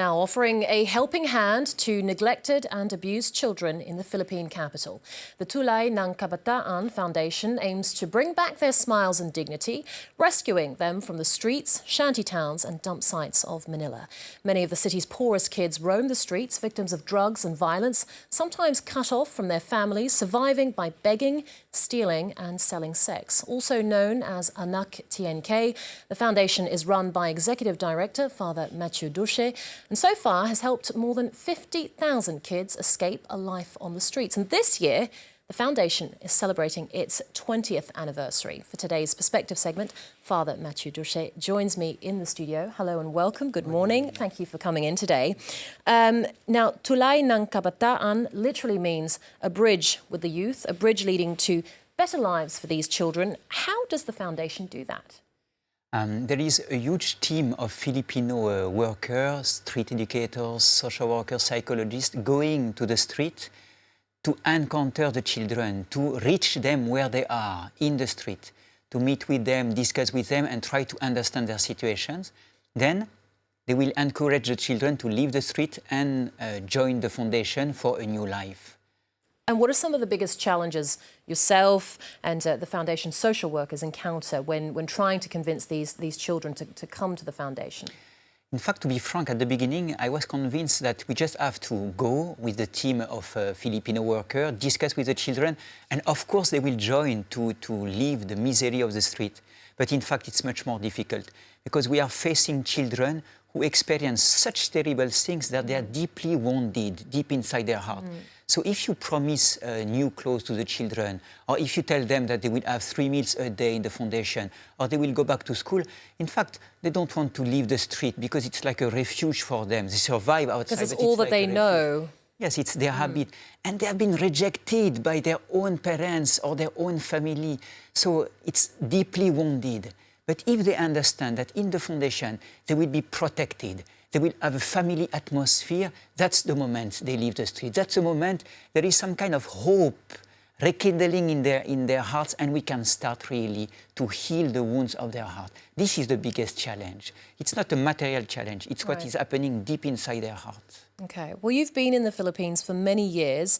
now offering a helping hand to neglected and abused children in the Philippine capital. The Tulay Ng Kabataan Foundation aims to bring back their smiles and dignity, rescuing them from the streets, shantytowns and dump sites of Manila. Many of the city's poorest kids roam the streets, victims of drugs and violence, sometimes cut off from their families, surviving by begging, stealing and selling sex. Also known as Anak Tnk, the foundation is run by Executive Director Father Matthieu Dauchez and so far has helped more than 50,000 kids escape a life on the streets. And this year, the foundation is celebrating its 20th anniversary. For today's Perspective segment, Father Matthieu Dauchez joins me in the studio. Hello and welcome. Good morning. Thank you for coming in today. Now, Tulay Ng Kabataan literally means a bridge with the youth, a bridge leading to better lives for these children. How does the foundation do that? There is a huge team of Filipino workers, street educators, social workers, psychologists going to the street to encounter the children, to reach them where they are in the street, to meet with them, discuss with them and try to understand their situations. Then they will encourage the children to leave the street and join the foundation for a new life. And what are some of the biggest challenges yourself and the foundation's social workers encounter when trying to convince these children to come to the foundation? In fact, to be frank, at the beginning, I was convinced that we just have to go with the team of Filipino workers, discuss with the children, and of course they will join to leave the misery of the street. But in fact, it's much more difficult because we are facing children who experience such terrible things that they are deeply wounded, deep inside their heart. So if you promise new clothes to the children, or if you tell them that they will have 3 meals a day in the foundation, or they will go back to school, in fact, they don't want to leave the street because it's like a refuge for them. They survive outside. Because it's all that they know. Yes, it's their habit. And they have been rejected by their own parents or their own family. So it's deeply wounded. But if they understand that in the foundation, they will be protected, they will have a family atmosphere, that's the moment they leave the street. That's the moment there is some kind of hope rekindling in their hearts, and we can start really to heal the wounds of their heart. This is the biggest challenge. It's not a material challenge. It's what is happening deep inside their hearts. Okay. Well, you've been in the Philippines for many years.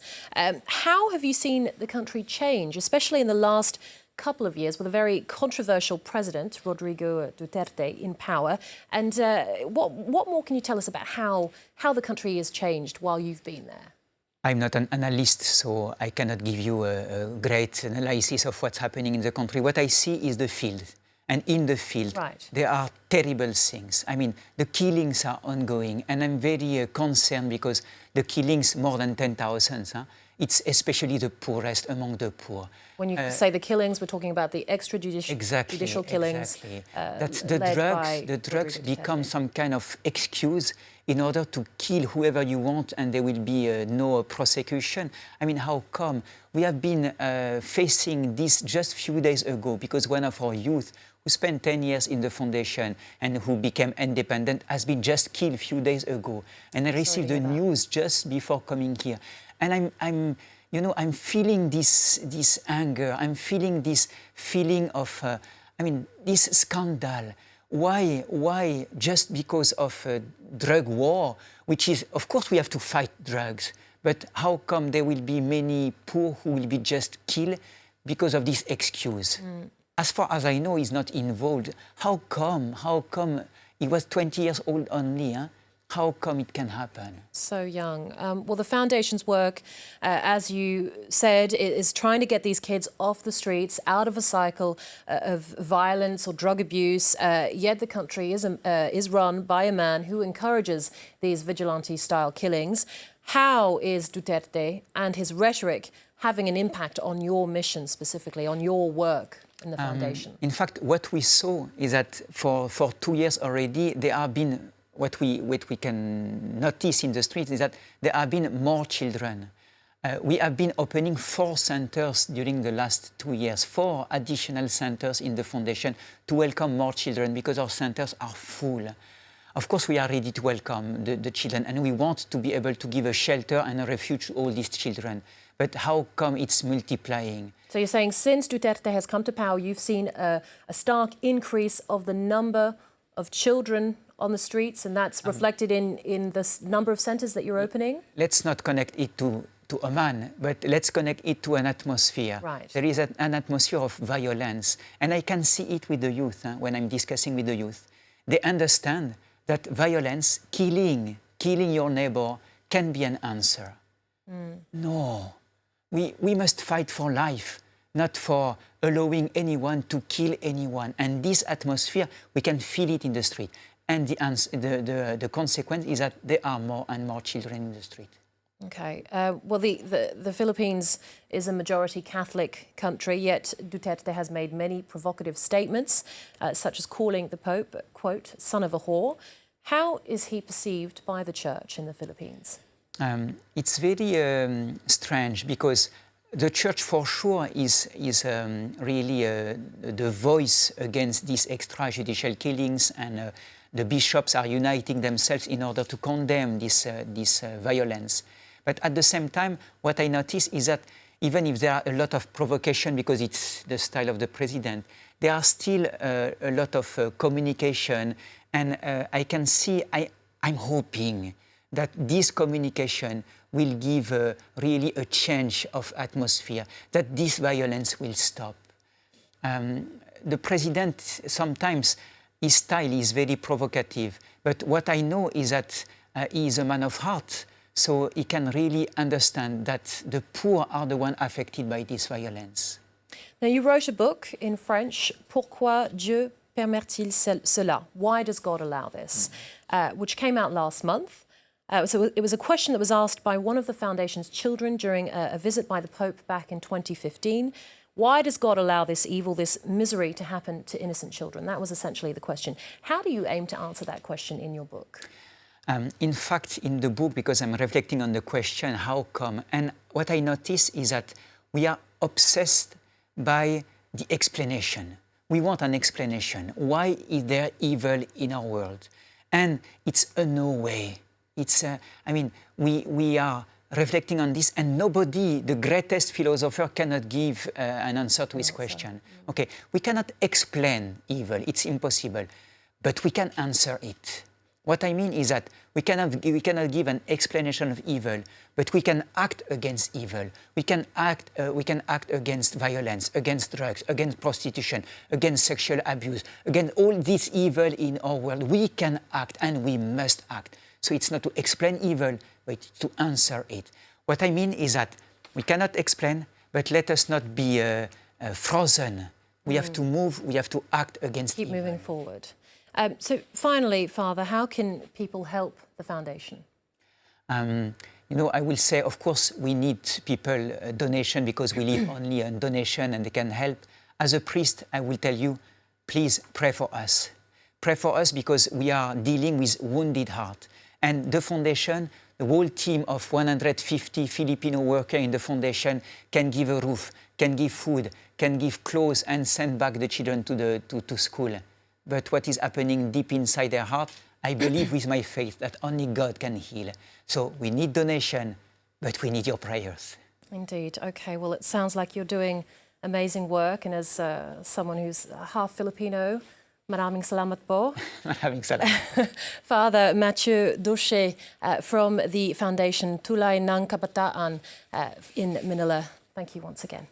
How have you seen the country change, especially in the last couple of years with a very controversial President, Rodrigo Duterte, in power? And what more can you tell us about how the country has changed while you've been there? I'm not an analyst, so I cannot give you a great analysis of what's happening in the country. What I see is the field. And in the field, there are terrible things. I mean, the killings are ongoing. And I'm very concerned because the killings, more than 10,000, it's especially the poorest among the poor. When you say the killings, we're talking about the extrajudicial judicial killings. Exactly. That the drugs become some kind of excuse in order to kill whoever you want, and there will be no prosecution. I mean, how come? We have been facing this just a few days ago because one of our youth who spent 10 years in the foundation and who became independent has been just killed a few days ago. And I received the news just before coming here. And I'm feeling this anger. I'm feeling this feeling of, this scandal. Why? Just because of a drug war, which is, of course, we have to fight drugs. But how come there will be many poor who will be just killed because of this excuse? As far as I know, he's not involved. How come? He was 20 years old only, How come it can happen? So young. Well, the foundation's work, as you said, is trying to get these kids off the streets, out of a cycle of violence or drug abuse. Yet the country is run by a man who encourages these vigilante-style killings. How is Duterte and his rhetoric having an impact on your mission specifically, on your work in the foundation? In fact, what we saw is that for 2 years already, there have been what we can notice in the streets is that there have been more children. We have been opening 4 centers during the last 2 years, 4 additional centers in the foundation to welcome more children because our centers are full. Of course, we are ready to welcome the children and we want to be able to give a shelter and a refuge to all these children. But how come it's multiplying? So you're saying since Duterte has come to power, you've seen a stark increase of the number of children on the streets, and that's reflected in the number of centres that you're opening? Let's not connect it to a man, but let's connect it to an atmosphere. Right. There is an atmosphere of violence, and I can see it with the youth when I'm discussing with the youth. They understand that violence, killing your neighbor can be an answer. No, we must fight for life, not for allowing anyone to kill anyone. And this atmosphere, we can feel it in the street. And the consequence is that there are more and more children in the street. Okay. Well, the Philippines is a majority Catholic country, yet Duterte has made many provocative statements, such as calling the Pope, quote, son of a whore. How is he perceived by the Church in the Philippines? It's very strange, because the Church for sure is really the voice against these extrajudicial killings, and the bishops are uniting themselves in order to condemn this violence. But at the same time, what I notice is that even if there are a lot of provocation, because it's the style of the president, there are still a lot of communication, and I can see, I'm hoping that this communication will give really a change of atmosphere, that this violence will stop. The president, sometimes his style is very provocative, but what I know is that he is a man of heart, so he can really understand that the poor are the ones affected by this violence. Now, you wrote a book in French, Pourquoi Dieu permet-il cela? Why does God allow this? Which came out last month. So it was a question that was asked by one of the Foundation's children during a visit by the Pope back in 2015. Why does God allow this evil, this misery to happen to innocent children? That was essentially the question. How do you aim to answer that question in your book? In fact, in the book, because I'm reflecting on the question, how come? And what I notice is that we are obsessed by the explanation. We want an explanation. Why is there evil in our world? And it's a no way. It's, I mean, we are reflecting on this, and nobody, the greatest philosopher, cannot give an answer to his question. Okay, we cannot explain evil, it's impossible, but we can answer it. What I mean is that we cannot give an explanation of evil, but we can act against evil. We can act against violence, against drugs, against prostitution, against sexual abuse, against all this evil in our world. We can act, and we must act. So it's not to explain evil, but to answer it. What I mean is that we cannot explain, but let us not be frozen. We have to move, we have to act against evil. Keep moving forward. So finally, Father, how can people help the Foundation? You know, I will say, of course, we need people donation, because we live only on donation and they can help. As a priest, I will tell you, please pray for us. Pray for us, because we are dealing with wounded heart. And the Foundation, the whole team of 150 Filipino workers in the Foundation can give a roof, can give food, can give clothes, and send back the children to school. But what is happening deep inside their heart, I believe with my faith that only God can heal. So we need donation, but we need your prayers. Indeed. Okay, well, it sounds like you're doing amazing work, and as someone who's half Filipino, maraming salamat po. Maraming salamat. Father Matthieu Dauchez from the Foundation Tulay Ng Kabataan in Manila. Thank you once again.